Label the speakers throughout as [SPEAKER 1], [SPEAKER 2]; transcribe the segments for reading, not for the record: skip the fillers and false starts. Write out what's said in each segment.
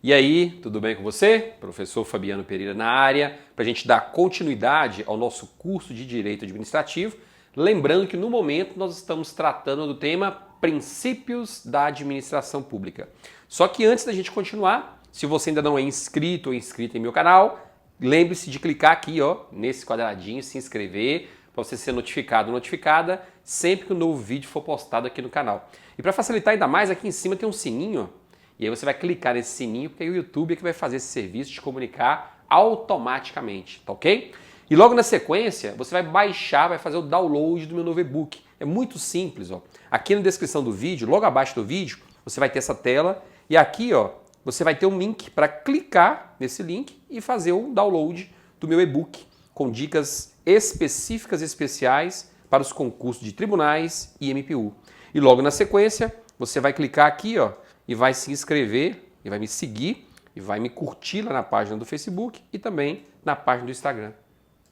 [SPEAKER 1] E aí, tudo bem com você? Professor Fabiano Pereira na área, para a gente dar continuidade ao nosso curso de Direito Administrativo. Lembrando que no momento nós estamos tratando do tema Princípios da Administração Pública. Só que antes da gente continuar, se você ainda não é inscrito ou inscrita em meu canal, lembre-se de clicar aqui, ó, nesse quadradinho, se inscrever, para você ser notificado ou notificada sempre que um novo vídeo for postado aqui no canal. E para facilitar ainda mais, aqui em cima tem um sininho, ó. E aí você vai clicar nesse sininho, porque aí o YouTube é que vai fazer esse serviço de comunicar automaticamente, tá ok? E logo na sequência, você vai baixar, vai fazer o download do meu novo e-book. É muito simples, ó. Aqui na descrição do vídeo, logo abaixo do vídeo, você vai ter essa tela e aqui, ó, você vai ter um link para clicar nesse link e fazer o download do meu e-book com dicas específicas e especiais para os concursos de tribunais e MPU. E logo na sequência, você vai clicar aqui, ó, e vai se inscrever, e vai me seguir, e vai me curtir lá na página do Facebook e também na página do Instagram.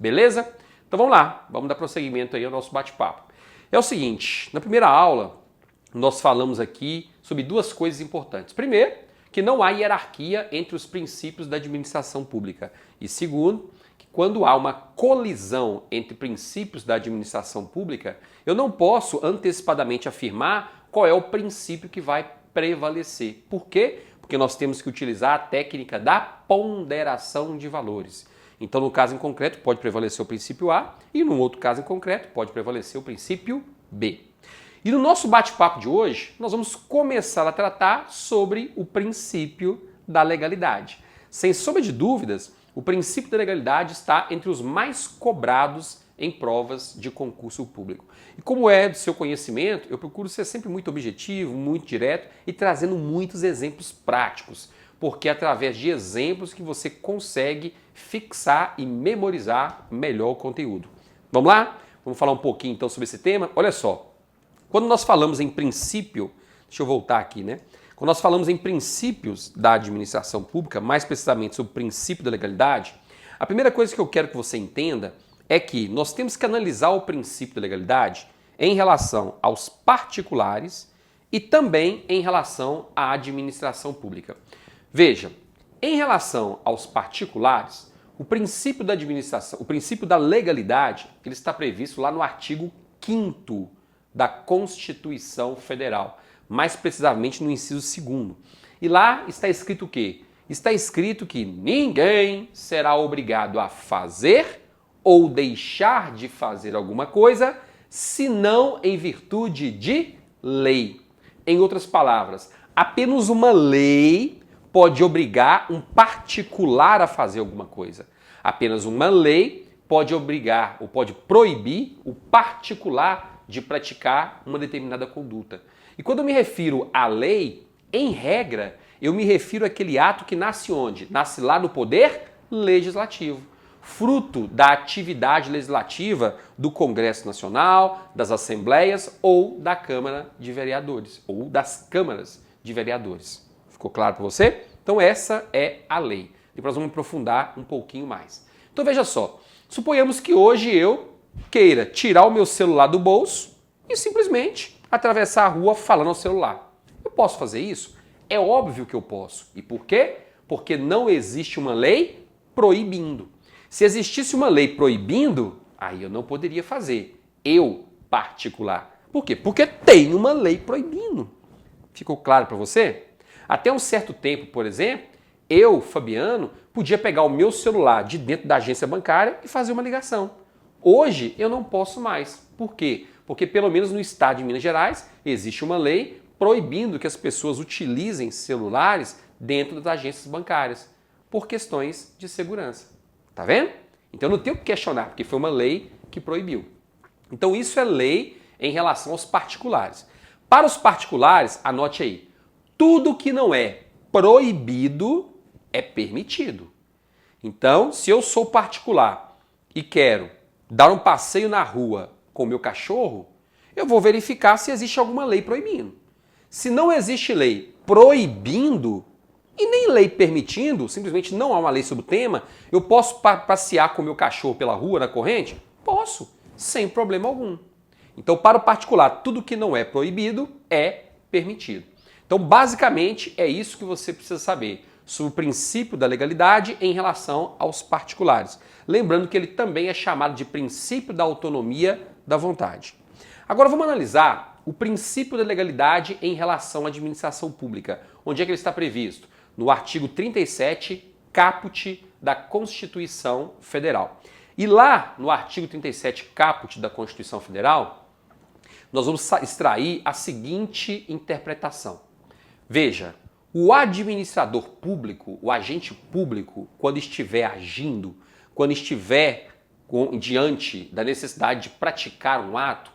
[SPEAKER 1] Beleza? Então vamos lá, vamos dar prosseguimento aí ao nosso bate-papo. É o seguinte, na primeira aula nós falamos aqui sobre duas coisas importantes. Primeiro, que não há hierarquia entre os princípios da administração pública. E segundo, que quando há uma colisão entre princípios da administração pública, eu não posso antecipadamente afirmar qual é o princípio que vai prevalecer. Por quê? Porque nós temos que utilizar a técnica da ponderação de valores. Então, no caso em concreto, pode prevalecer o princípio A e, no outro caso em concreto, pode prevalecer o princípio B. E no nosso bate-papo de hoje, nós vamos começar a tratar sobre o princípio da legalidade. Sem sombra de dúvidas, o princípio da legalidade está entre os mais cobrados em provas de concurso público. E como é do seu conhecimento, eu procuro ser sempre muito objetivo, muito direto e trazendo muitos exemplos práticos, porque é através de exemplos que você consegue fixar e memorizar melhor o conteúdo. Vamos lá? Vamos falar um pouquinho então sobre esse tema? Olha só, quando nós falamos em princípio, deixa eu voltar aqui, né? Quando nós falamos em princípios da administração pública, mais precisamente sobre o princípio da legalidade, a primeira coisa que eu quero que você entenda é que nós temos que analisar o princípio da legalidade em relação aos particulares e também em relação à administração pública. Veja, em relação aos particulares, o princípio da administração, o princípio da legalidade, ele está previsto lá no artigo 5º da Constituição Federal, mais precisamente no inciso 2º. E lá está escrito o quê? Está escrito que ninguém será obrigado a fazer ou deixar de fazer alguma coisa, senão em virtude de lei. Em outras palavras, apenas uma lei pode obrigar um particular a fazer alguma coisa. Apenas uma lei pode obrigar ou pode proibir o particular de praticar uma determinada conduta. E quando eu me refiro à lei, em regra, eu me refiro àquele ato que nasce onde? Nasce lá no poder legislativo, fruto da atividade legislativa do Congresso Nacional, das Assembleias ou da Câmara de Vereadores, ou das Câmaras de Vereadores. Ficou claro para você? Então essa é a lei. Depois nós vamos aprofundar um pouquinho mais. Então veja só, suponhamos que hoje eu queira tirar o meu celular do bolso e simplesmente atravessar a rua falando ao celular. Eu posso fazer isso? É óbvio que eu posso. E por quê? Porque não existe uma lei proibindo. Se existisse uma lei proibindo, aí eu não poderia fazer. Eu, particular. Por quê? Porque tem uma lei proibindo. Ficou claro para você? Até um certo tempo, por exemplo, eu, Fabiano, podia pegar o meu celular de dentro da agência bancária e fazer uma ligação. Hoje eu não posso mais. Por quê? Porque pelo menos no estado de Minas Gerais existe uma lei proibindo que as pessoas utilizem celulares dentro das agências bancárias por questões de segurança. Tá vendo? Então eu não tenho que questionar, porque foi uma lei que proibiu. Então isso é lei em relação aos particulares. Para os particulares, anote aí, tudo que não é proibido é permitido. Então, se eu sou particular e quero dar um passeio na rua com o meu cachorro, eu vou verificar se existe alguma lei proibindo. Se não existe lei proibindo e nem lei permitindo, simplesmente não há uma lei sobre o tema, eu posso passear com o meu cachorro pela rua, na corrente? Posso, sem problema algum. Então, para o particular, tudo que não é proibido é permitido. Então, basicamente, é isso que você precisa saber sobre o princípio da legalidade em relação aos particulares. Lembrando que ele também é chamado de princípio da autonomia da vontade. Agora vamos analisar o princípio da legalidade em relação à administração pública. Onde é que ele está previsto? No artigo 37, caput da Constituição Federal. E lá no artigo 37, caput da Constituição Federal, nós vamos extrair a seguinte interpretação. Veja, o administrador público, o agente público, quando estiver agindo, quando estiver diante da necessidade de praticar um ato,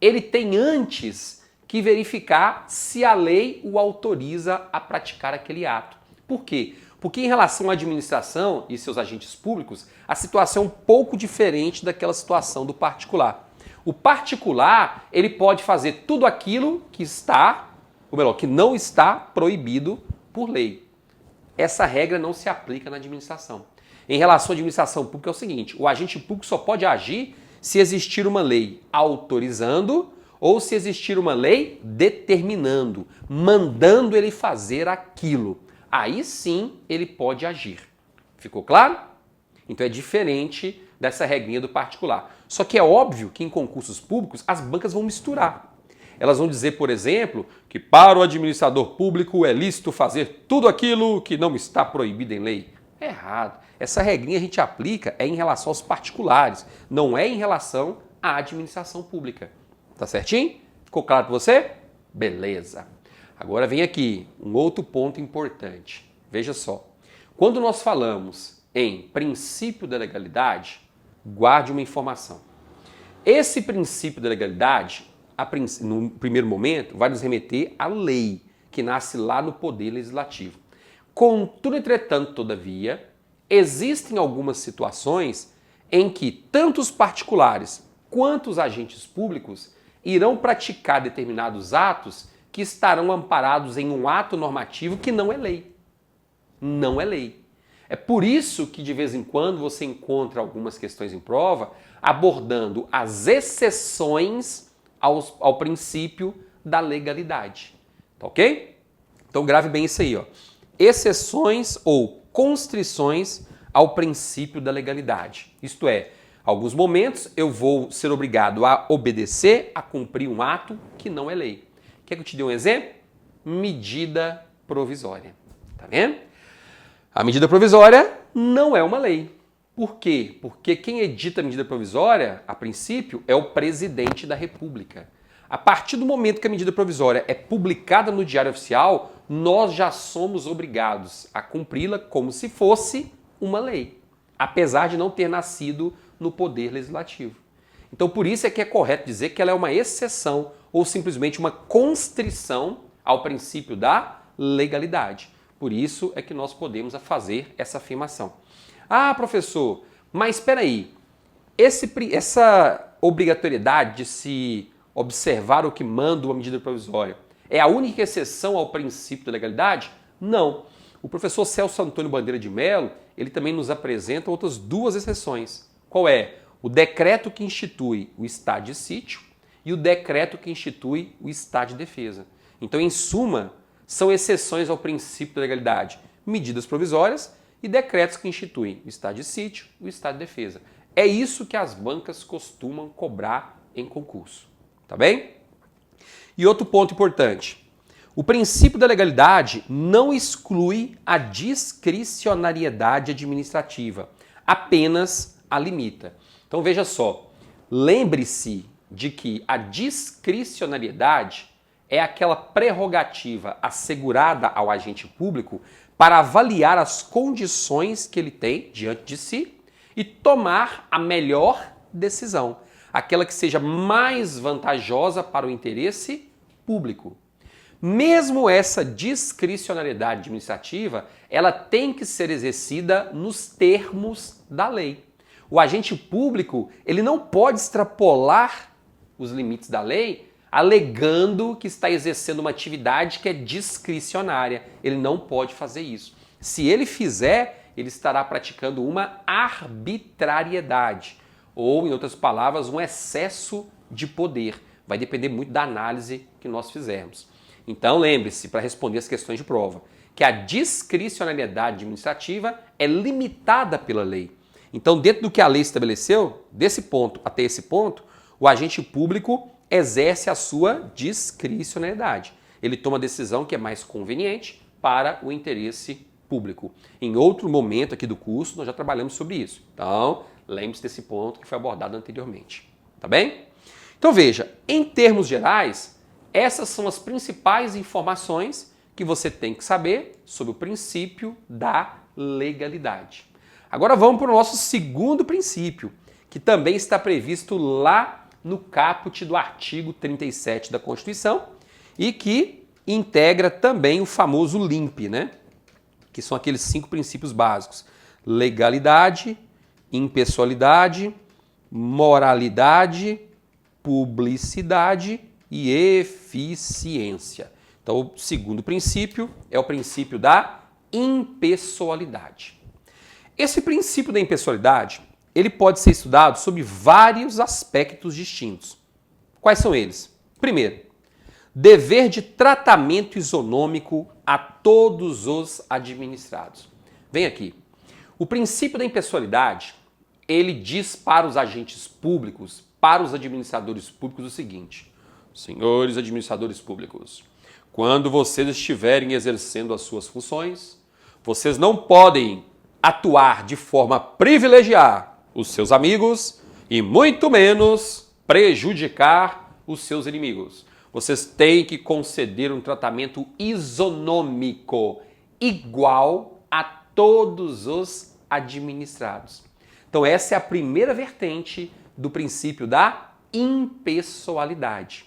[SPEAKER 1] ele tem antes que verificar se a lei o autoriza a praticar aquele ato. Por quê? Porque em relação à administração e seus agentes públicos, a situação é um pouco diferente daquela situação do particular. O particular, ele pode fazer tudo aquilo que está, ou melhor, que não está proibido por lei. Essa regra não se aplica na administração. Em relação à administração pública é o seguinte, o agente público só pode agir se existir uma lei autorizando ou se existir uma lei determinando, mandando ele fazer aquilo. Aí sim ele pode agir. Ficou claro? Então é diferente dessa regrinha do particular. Só que é óbvio que em concursos públicos as bancas vão misturar. Elas vão dizer, por exemplo, que para o administrador público é lícito fazer tudo aquilo que não está proibido em lei. É errado. Essa regrinha a gente aplica em relação aos particulares, não é em relação à administração pública. Tá certinho? Ficou claro para você? Beleza. Agora vem aqui um outro ponto importante. Veja só. Quando nós falamos em princípio da legalidade, guarde uma informação. Esse princípio da legalidade, no primeiro momento, vai nos remeter à lei, que nasce lá no Poder Legislativo. Contudo, entretanto, todavia, existem algumas situações em que tanto os particulares quanto os agentes públicos irão praticar determinados atos que estarão amparados em um ato normativo que não é lei. Não é lei. É por isso que de vez em quando você encontra algumas questões em prova abordando as exceções ao princípio da legalidade. Tá ok? Então grave bem isso aí, ó. Exceções ou constrições ao princípio da legalidade. Isto é, alguns momentos eu vou ser obrigado a obedecer, a cumprir um ato que não é lei. Quer que eu te dê um exemplo? Medida provisória. Tá vendo? A medida provisória não é uma lei. Por quê? Porque quem edita a medida provisória, a princípio, é o presidente da República. A partir do momento que a medida provisória é publicada no Diário Oficial, nós já somos obrigados a cumpri-la como se fosse uma lei, apesar de não ter nascido no Poder Legislativo. Então, por isso é que é correto dizer que ela é uma exceção ou simplesmente uma constrição ao princípio da legalidade. Por isso é que nós podemos fazer essa afirmação. Ah, professor, mas espera aí, essa obrigatoriedade de se observar o que manda uma medida provisória é a única exceção ao princípio da legalidade? Não. O professor Celso Antônio Bandeira de Mello, ele também nos apresenta outras duas exceções. Qual é? O decreto que institui o estado de sítio e o decreto que institui o estado de defesa. Então, em suma, são exceções ao princípio da legalidade, medidas provisórias e decretos que instituem o estado de sítio e o estado de defesa. É isso que as bancas costumam cobrar em concurso. Tá bem? E outro ponto importante. O princípio da legalidade não exclui a discricionariedade administrativa, apenas a limita. Então veja só, lembre-se de que a discricionariedade é aquela prerrogativa assegurada ao agente público para avaliar as condições que ele tem diante de si e tomar a melhor decisão, aquela que seja mais vantajosa para o interesse público. Mesmo essa discricionariedade administrativa, ela tem que ser exercida nos termos da lei. O agente público, ele não pode extrapolar os limites da lei alegando que está exercendo uma atividade que é discricionária. Ele não pode fazer isso. Se ele fizer, ele estará praticando uma arbitrariedade, ou, em outras palavras, um excesso de poder. Vai depender muito da análise que nós fizermos. Então lembre-se, para responder as questões de prova, que a discricionariedade administrativa é limitada pela lei. Então, dentro do que a lei estabeleceu, desse ponto até esse ponto, o agente público exerce a sua discricionariedade. Ele toma a decisão que é mais conveniente para o interesse público. Em outro momento aqui do curso, nós já trabalhamos sobre isso. Então, lembre-se desse ponto que foi abordado anteriormente. Tá bem? Então, veja, em termos gerais, essas são as principais informações que você tem que saber sobre o princípio da legalidade. Agora vamos para o nosso segundo princípio, que também está previsto lá no caput do artigo 37 da Constituição e que integra também o famoso LIMP, né? Que são aqueles 5 princípios básicos: legalidade, impessoalidade, moralidade, publicidade e eficiência. Então, o segundo princípio é o princípio da impessoalidade. Esse princípio da impessoalidade, ele pode ser estudado sob vários aspectos distintos. Quais são eles? Primeiro, dever de tratamento isonômico a todos os administrados. Vem aqui. O princípio da impessoalidade, ele diz para os agentes públicos, para os administradores públicos o seguinte: senhores administradores públicos, quando vocês estiverem exercendo as suas funções, vocês não podem atuar de forma a privilegiar os seus amigos e muito menos prejudicar os seus inimigos. Vocês têm que conceder um tratamento isonômico, igual a todos os administrados. Então essa é a primeira vertente do princípio da impessoalidade.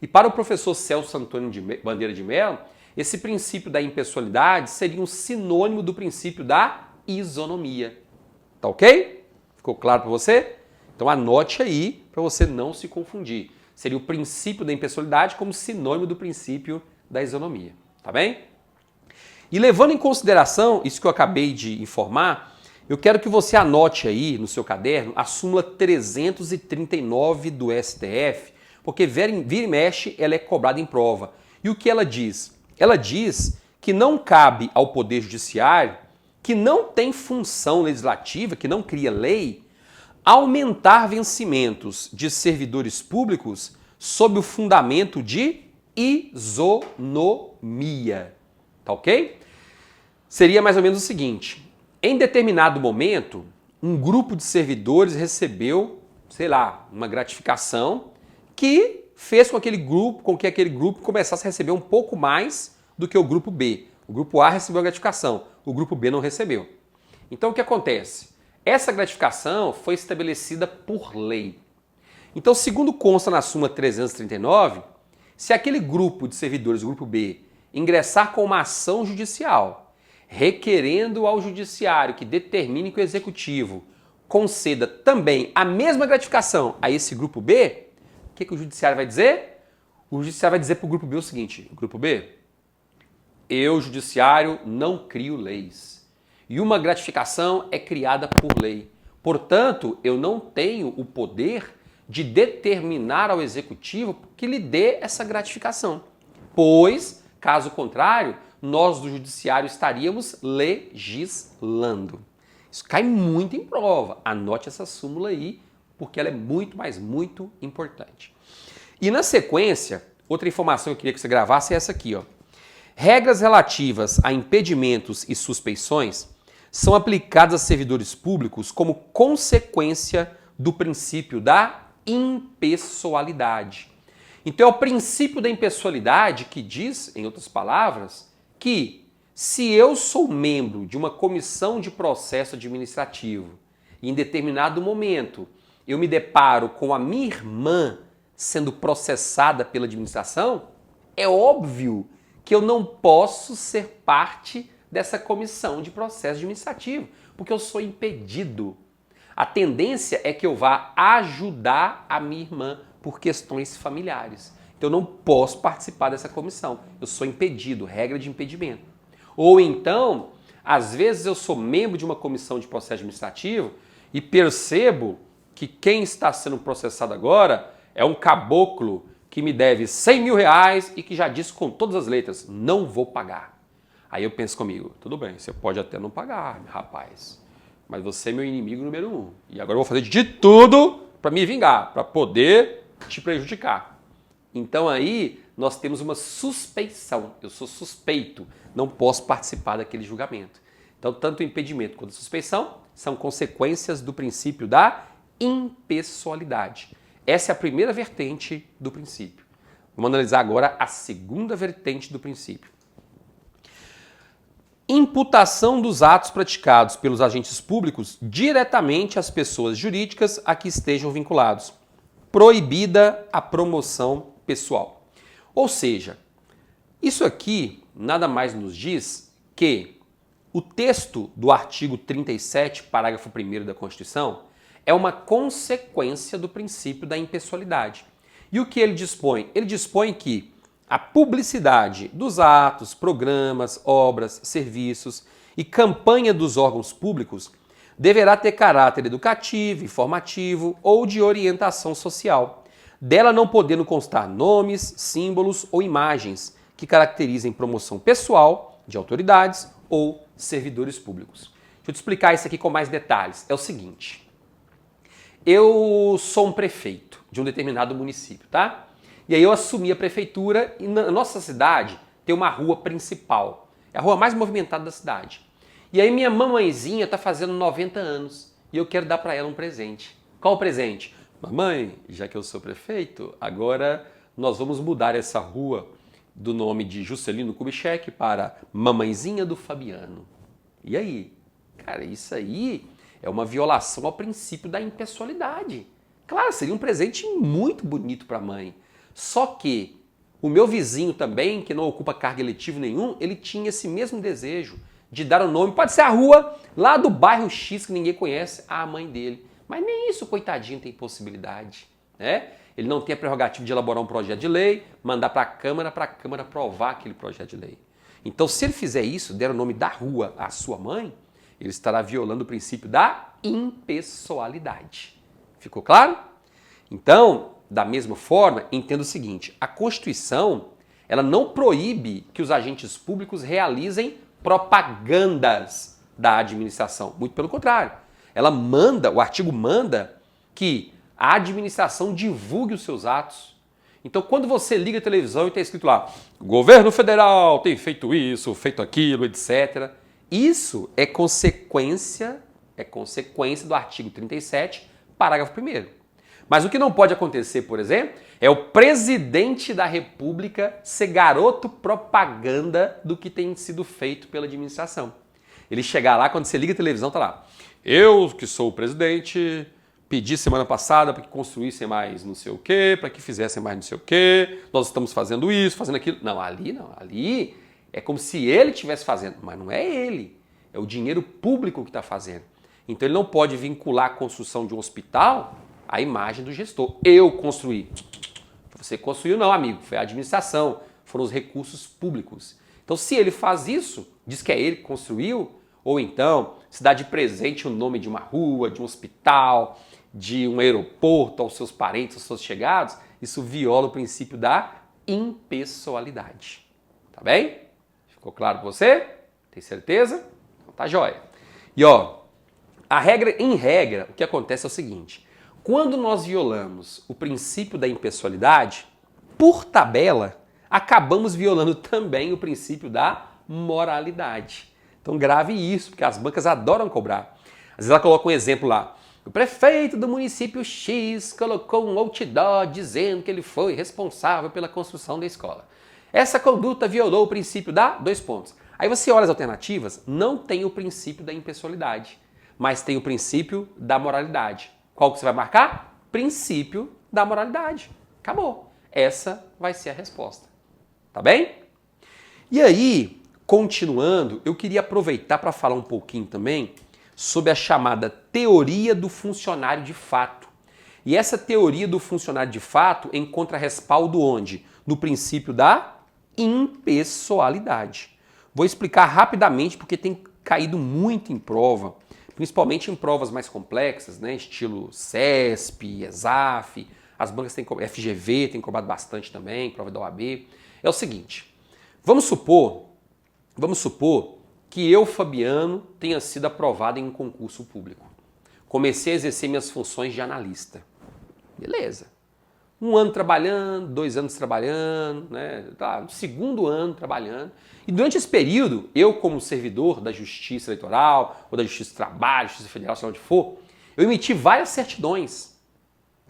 [SPEAKER 1] E para o professor Celso Antônio Bandeira de Mello, esse princípio da impessoalidade seria um sinônimo do princípio da isonomia. Tá ok? Ficou claro para você? Então anote aí para você não se confundir. Seria o princípio da impessoalidade como sinônimo do princípio da isonomia. Tá bem? E levando em consideração isso que eu acabei de informar, eu quero que você anote aí no seu caderno a súmula 339 do STF, porque vira e mexe ela é cobrada em prova. E o que ela diz? Ela diz que não cabe ao Poder Judiciário, que não tem função legislativa, que não cria lei, aumentar vencimentos de servidores públicos sob o fundamento de isonomia. Tá ok? Seria mais ou menos o seguinte: em determinado momento, um grupo de servidores recebeu, sei lá, uma gratificação que fez com que aquele grupo começasse a receber um pouco mais do que o grupo B. O grupo A recebeu a gratificação, o grupo B não recebeu. Então o que acontece? Essa gratificação foi estabelecida por lei. Então, segundo consta na súmula 339, se aquele grupo de servidores, o grupo B, ingressar com uma ação judicial, requerendo ao judiciário que determine que o executivo conceda também a mesma gratificação a esse grupo B, o que o judiciário vai dizer? O judiciário vai dizer para o grupo B o seguinte: grupo B, eu, judiciário, não crio leis. E uma gratificação é criada por lei. Portanto, eu não tenho o poder de determinar ao executivo que lhe dê essa gratificação. Pois, caso contrário, nós do judiciário estaríamos legislando. Isso cai muito em prova. Anote essa súmula aí, porque ela é muito, mas muito importante. E na sequência, outra informação que eu queria que você gravasse é essa aqui, ó. Regras relativas a impedimentos e suspeições são aplicadas a servidores públicos como consequência do princípio da impessoalidade. Então é o princípio da impessoalidade que diz, em outras palavras, que se eu sou membro de uma comissão de processo administrativo e em determinado momento eu me deparo com a minha irmã sendo processada pela administração, é óbvio que eu não posso ser parte dessa comissão de processo administrativo, porque eu sou impedido. A tendência é que eu vá ajudar a minha irmã por questões familiares. Então eu não posso participar dessa comissão. Eu sou impedido, regra de impedimento. Ou então, às vezes eu sou membro de uma comissão de processo administrativo e percebo que quem está sendo processado agora é um caboclo que me deve 100 mil reais e que já disse com todas as letras, não vou pagar. Aí eu penso comigo, tudo bem, você pode até não pagar, rapaz, mas você é meu inimigo número 1. E agora eu vou fazer de tudo para me vingar, para poder te prejudicar. Então aí nós temos uma suspeição, eu sou suspeito, não posso participar daquele julgamento. Então tanto o impedimento quanto a suspeição são consequências do princípio da impessoalidade. Essa é a primeira vertente do princípio. Vamos analisar agora a segunda vertente do princípio. Imputação dos atos praticados pelos agentes públicos diretamente às pessoas jurídicas a que estejam vinculados. Proibida a promoção pessoal. Ou seja, isso aqui nada mais nos diz que o texto do artigo 37, parágrafo 1º da Constituição, é uma consequência do princípio da impessoalidade. E o que ele dispõe? Ele dispõe que a publicidade dos atos, programas, obras, serviços e campanha dos órgãos públicos deverá ter caráter educativo, informativo ou de orientação social, dela não podendo constar nomes, símbolos ou imagens que caracterizem promoção pessoal de autoridades ou servidores públicos. Deixa eu te explicar isso aqui com mais detalhes. É o seguinte, eu sou um prefeito de um determinado município, tá? E aí eu assumi a prefeitura e na nossa cidade tem uma rua principal. É a rua mais movimentada da cidade. E aí minha mamãezinha está fazendo 90 anos e eu quero dar para ela um presente. Qual o presente? Mamãe, já que eu sou prefeito, agora nós vamos mudar essa rua do nome de Juscelino Kubitschek para Mamãezinha do Fabiano. E aí? Cara, isso aí é uma violação ao princípio da impessoalidade. Claro, seria um presente muito bonito para a mãe. Só que o meu vizinho também, que não ocupa cargo eletivo nenhum, ele tinha esse mesmo desejo de dar o nome, pode ser a rua lá do bairro X que ninguém conhece, à mãe dele. Mas nem isso, coitadinho, tem possibilidade, né? Ele não tem a prerrogativa de elaborar um projeto de lei, mandar para a Câmara aprovar aquele projeto de lei. Então, se ele fizer isso, der o nome da rua à sua mãe, ele estará violando o princípio da impessoalidade. Ficou claro? Então, da mesma forma, entenda o seguinte, a Constituição, ela não proíbe que os agentes públicos realizem propagandas da administração. Muito pelo contrário. Ela manda, o artigo manda que a administração divulgue os seus atos. Então, quando você liga a televisão e está escrito lá, governo federal tem feito isso, feito aquilo, etc. Isso é consequência do artigo 37, parágrafo 1º. Mas o que não pode acontecer, por exemplo, é o presidente da República ser garoto propaganda do que tem sido feito pela administração. Ele chegar lá, quando você liga a televisão, tá lá. Eu, que sou o presidente, pedi semana passada para que construíssem mais não sei o quê, para que fizessem mais não sei o quê, nós estamos fazendo isso, fazendo aquilo. Não, ali é como se ele estivesse fazendo, mas não é ele, é o dinheiro público que está fazendo. Então ele não pode vincular a construção de um hospital à imagem do gestor. Eu construí. Você construiu não, amigo, foi a administração, foram os recursos públicos. Então se ele faz isso, diz que é ele que construiu, ou então se dá de presente o nome de uma rua, de um hospital, de um aeroporto aos seus parentes, aos seus chegados, isso viola o princípio da impessoalidade. Tá bem? Ficou claro para você? Tem certeza? Então tá jóia. E ó, em regra, o que acontece é o seguinte, quando nós violamos o princípio da impessoalidade, por tabela, acabamos violando também o princípio da moralidade. Então grave isso, porque as bancas adoram cobrar. Às vezes ela coloca um exemplo lá. O prefeito do município X colocou um outdoor dizendo que ele foi responsável pela construção da escola. Essa conduta violou o princípio da... Aí você olha as alternativas, não tem o princípio da impessoalidade, mas tem o princípio da moralidade. Qual que você vai marcar? Princípio da moralidade. Acabou. Essa vai ser a resposta. Tá bem? E aí, continuando, eu queria aproveitar para falar um pouquinho também sobre a chamada teoria do funcionário de fato. E essa teoria do funcionário de fato encontra respaldo onde? No princípio da impessoalidade. Vou explicar rapidamente porque tem caído muito em prova, principalmente em provas mais complexas, né? Estilo CESP, ESAF. as bancas têm cobrado, FGV tem cobrado bastante também, prova da OAB. É o seguinte, vamos supor que eu, Fabiano, tenha sido aprovado em um concurso público. Comecei a exercer minhas funções de analista. Beleza. 1 ano trabalhando, 2 anos trabalhando, né? No segundo ano trabalhando. E durante esse período, eu como servidor da Justiça Eleitoral, ou da Justiça do Trabalho, Justiça Federal, sei lá onde for, eu emiti várias certidões.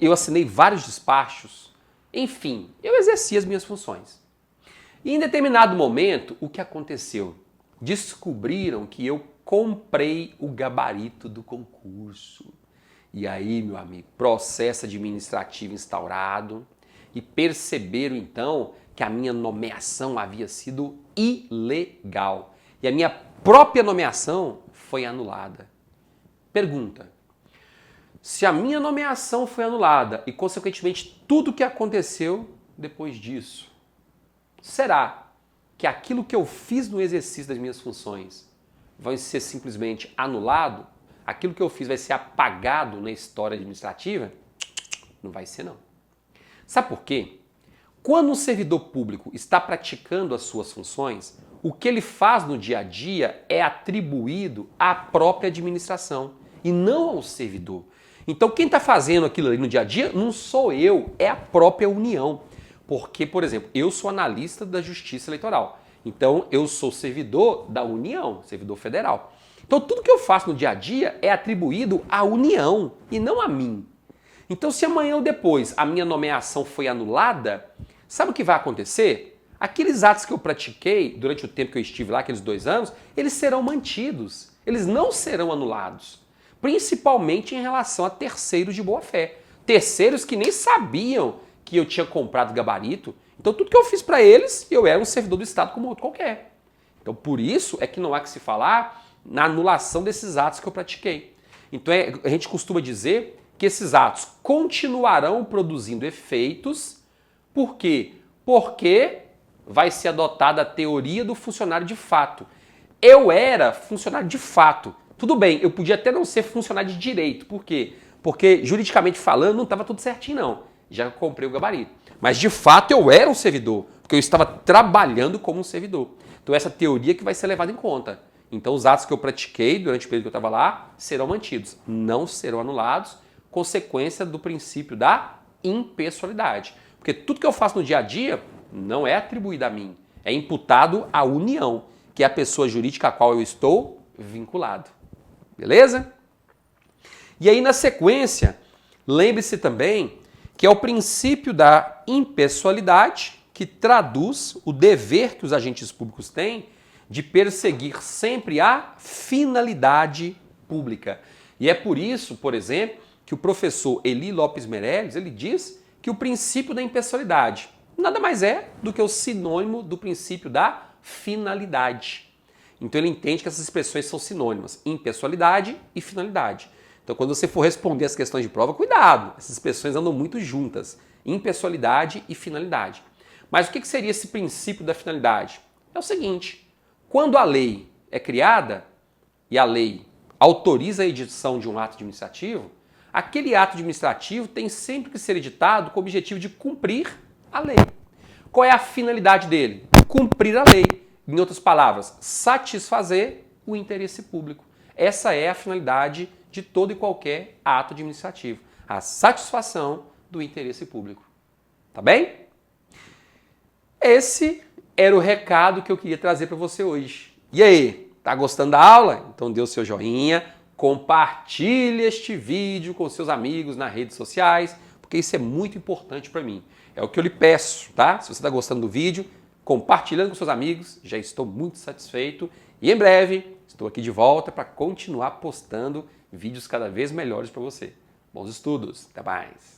[SPEAKER 1] Eu assinei vários despachos. Enfim, eu exerci as minhas funções. E em determinado momento, o que aconteceu? Descobriram que eu comprei o gabarito do concurso. E aí, meu amigo, processo administrativo instaurado e perceberam então que a minha nomeação havia sido ilegal. E a minha própria nomeação foi anulada. Pergunta: se a minha nomeação foi anulada e, consequentemente, tudo o que aconteceu depois disso, será que aquilo que eu fiz no exercício das minhas funções vai ser simplesmente anulado? Aquilo que eu fiz vai ser apagado na história administrativa? Não vai ser, não. Sabe por quê? Quando um servidor público está praticando as suas funções, o que ele faz no dia a dia é atribuído à própria administração e não ao servidor. Então, quem está fazendo aquilo ali no dia a dia não sou eu, é a própria União. Porque, por exemplo, eu sou analista da Justiça Eleitoral. Então, eu sou servidor da União, servidor federal. Então, tudo que eu faço no dia a dia é atribuído à União e não a mim. Então, se amanhã ou depois a minha nomeação foi anulada, sabe o que vai acontecer? Aqueles atos que eu pratiquei durante o tempo que eu estive lá, aqueles 2 anos, eles serão mantidos. Eles não serão anulados. Principalmente em relação a terceiros de boa fé. Terceiros que nem sabiam que eu tinha comprado gabarito. Então, tudo que eu fiz para eles, eu era um servidor do Estado como outro qualquer. Então, por isso é que não há que se falar na anulação desses atos que eu pratiquei. Então, a gente costuma dizer que esses atos continuarão produzindo efeitos. Por quê? Porque vai ser adotada a teoria do funcionário de fato. Eu era funcionário de fato. Tudo bem, eu podia até não ser funcionário de direito. Por quê? Porque, juridicamente falando, não estava tudo certinho, não. Já comprei o gabarito. Mas, de fato, eu era um servidor, porque eu estava trabalhando como um servidor. Então, essa teoria que vai ser levada em conta. Então, os atos que eu pratiquei durante o período que eu estava lá serão mantidos, não serão anulados, consequência do princípio da impessoalidade. Porque tudo que eu faço no dia a dia não é atribuído a mim, é imputado à União, que é a pessoa jurídica a qual eu estou vinculado. Beleza? E aí, na sequência, lembre-se também que é o princípio da impessoalidade que traduz o dever que os agentes públicos têm de perseguir sempre a finalidade pública. E é por isso, por exemplo, que o professor Eli Lopes Meirelles, ele diz que o princípio da impessoalidade nada mais é do que o sinônimo do princípio da finalidade. Então ele entende que essas expressões são sinônimas, impessoalidade e finalidade. Então quando você for responder as questões de prova, cuidado, essas expressões andam muito juntas, impessoalidade e finalidade. Mas o que seria esse princípio da finalidade? É o seguinte: quando a lei é criada e a lei autoriza a edição de um ato administrativo, aquele ato administrativo tem sempre que ser editado com o objetivo de cumprir a lei. Qual é a finalidade dele? Cumprir a lei. Em outras palavras, satisfazer o interesse público. Essa é a finalidade de todo e qualquer ato administrativo. A satisfação do interesse público. Tá bem? Esse era o recado que eu queria trazer para você hoje. E aí, tá gostando da aula? Então dê o seu joinha, compartilhe este vídeo com seus amigos nas redes sociais, porque isso é muito importante para mim. É o que eu lhe peço, tá? Se você está gostando do vídeo, compartilhando com seus amigos, já estou muito satisfeito. E em breve, estou aqui de volta para continuar postando vídeos cada vez melhores para você. Bons estudos, até mais!